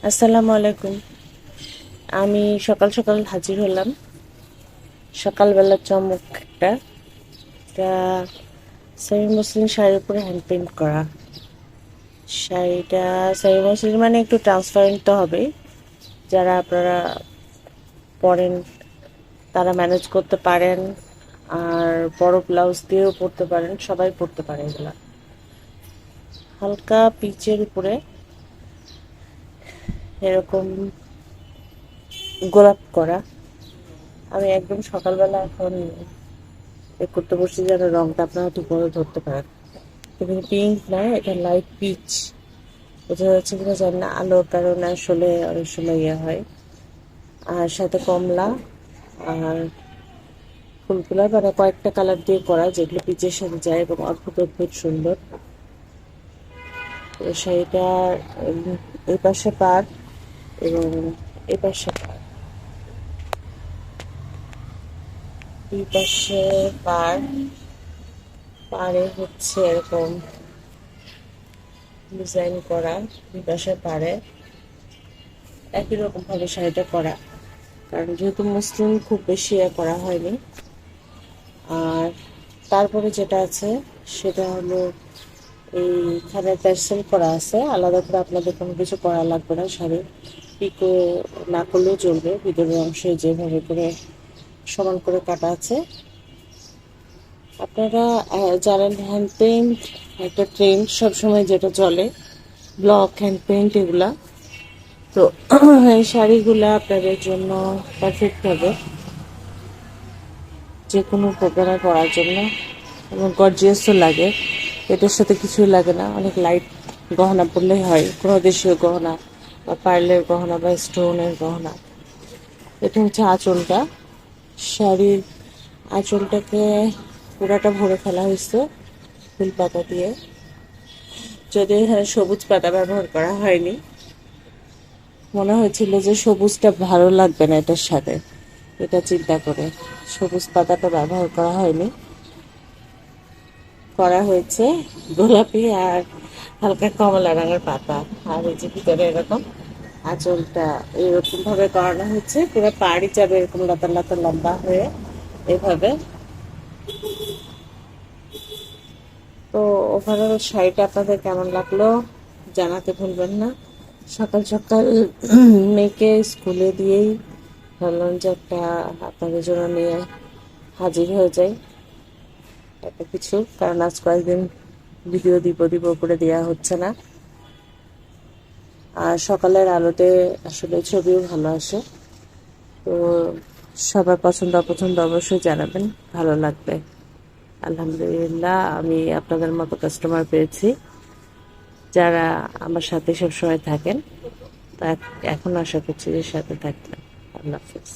আসসালামু আলাইকুম। আমি সকাল সকাল হাজির হলাম। সকালবেলা চমক একটা এটা সেমি মসলিন শাড়ির উপরে হ্যান্ড পেইন্ট করা। শাড়িটা সেমি মসলিন মানে একটু ট্রান্সপারেন্ট তো হবে। যারা আপনারা পরেন তারা ম্যানেজ করতে পারেন, আর বড় ব্লাউজ দিয়েও পরতে পারেন, সবাই পরতে পারে এগুলা। হালকা পিচের উপরে এরকম গোলাপ করা। আমি একদম সকালবেলা এখন করতে বসছি যেন রংটা আপনারা ঠিক মতো ধরতে পারেন। কিন্তু পিঙ্ক নয়, এটা লাইট পিচ। বোঝা যাচ্ছে কিনা জানি না, আলোর কারণে আসলে অনেক সময় ইয়ে হয়। আর সাথে কমলা আর ফুলগুলা মানে কয়েকটা কালার দিয়ে করা, যেগুলো পিচের সাথে যায় এবং অদ্ভুত অদ্ভুত সুন্দর। তো সেইটার এই পাশে পার এবং এই পাশে পার, দুই পাশে পার। পারে হচ্ছে এরকম ডিজাইন করা, দুই পাশে পারে একই রকম ভাবে শাড়িটা করা, কারণ যেহেতু মসলিন খুব বেশি করা হয়নি। আর তারপরে যেটা আছে সেটা হলো এইখানে প্যাসেল করা আছে, আলাদা করে আপনাদের কোনো কিছু করা লাগবে না। শাড়ি পিকো না করলেও চলবে, ভিতরের অংশে যেভাবে করে সমান করে কাটা আছে। আপনারা জানেন হ্যান্ড পেইন্ট একটা ট্রেন্ড, সবসময় যেটা চলে ব্লক হ্যান্ড পেইন্ট এগুলা। তো এই শাড়িগুলা আপনাদের জন্য পারফেক্ট হবে যে কোনো প্রোগ্রামে পরার জন্য, এবং গর্জিয়াসও লাগে। এটার সাথে কিছুই লাগে না, অনেক লাইট গহনা পরলেই হয়, কোনো দেশীয় গহনা বা পার্লের গহনা বা স্টোনের গহনা। এটা হচ্ছে আঁচলটা। শাড়ির আঁচলটাকে পুরাটা ভরে ফেলা হয়েছে ফুল পাতা দিয়ে, যদিও এখানে সবুজ পাতা ব্যবহার করা হয়নি। মনে হয়েছিল যে সবুজটা ভালো লাগবে না এটার সাথে, এটা চিন্তা করে সবুজ পাতাটা ব্যবহার করা হয়নি। করা হয়েছে গোলাপি আর হালকা কমলা রঙের পাতা। আর এই যে ভিতরে এরকম আঁচলটা এরকম ভাবে করানো হচ্ছে, পুরো পাড়ি যাবে এরকম লতা লতা লম্বা হয়ে এভাবে। তো ওভারঅল শাড়িটা আপনাদের কেমন লাগলো জানাতে ভুলবেন না। সকাল সকাল মেয়েকে স্কুলে দিয়েই ভাবলাম যে একটা আপনাদের জন্য নিয়ে হাজির হয়ে যাই একটা কিছু, কারণ আজ কয়েকদিন ভিডিও দিব দিব করে দেওয়া হচ্ছে না। আর সকালের আলোতে আসলে ছবিও ভালো আসে। তো সবার পছন্দ অপছন্দ অবশ্যই জানাবেন, ভালো লাগবে। আলহামদুলিল্লাহ, আমি আপনাদের মতো কাস্টমার পেয়েছি যারা আমার সাথে সবসময় থাকেন। তা এখন আশা করছি যে সাথে থাকবেন। আল্লাহ হাফিজ।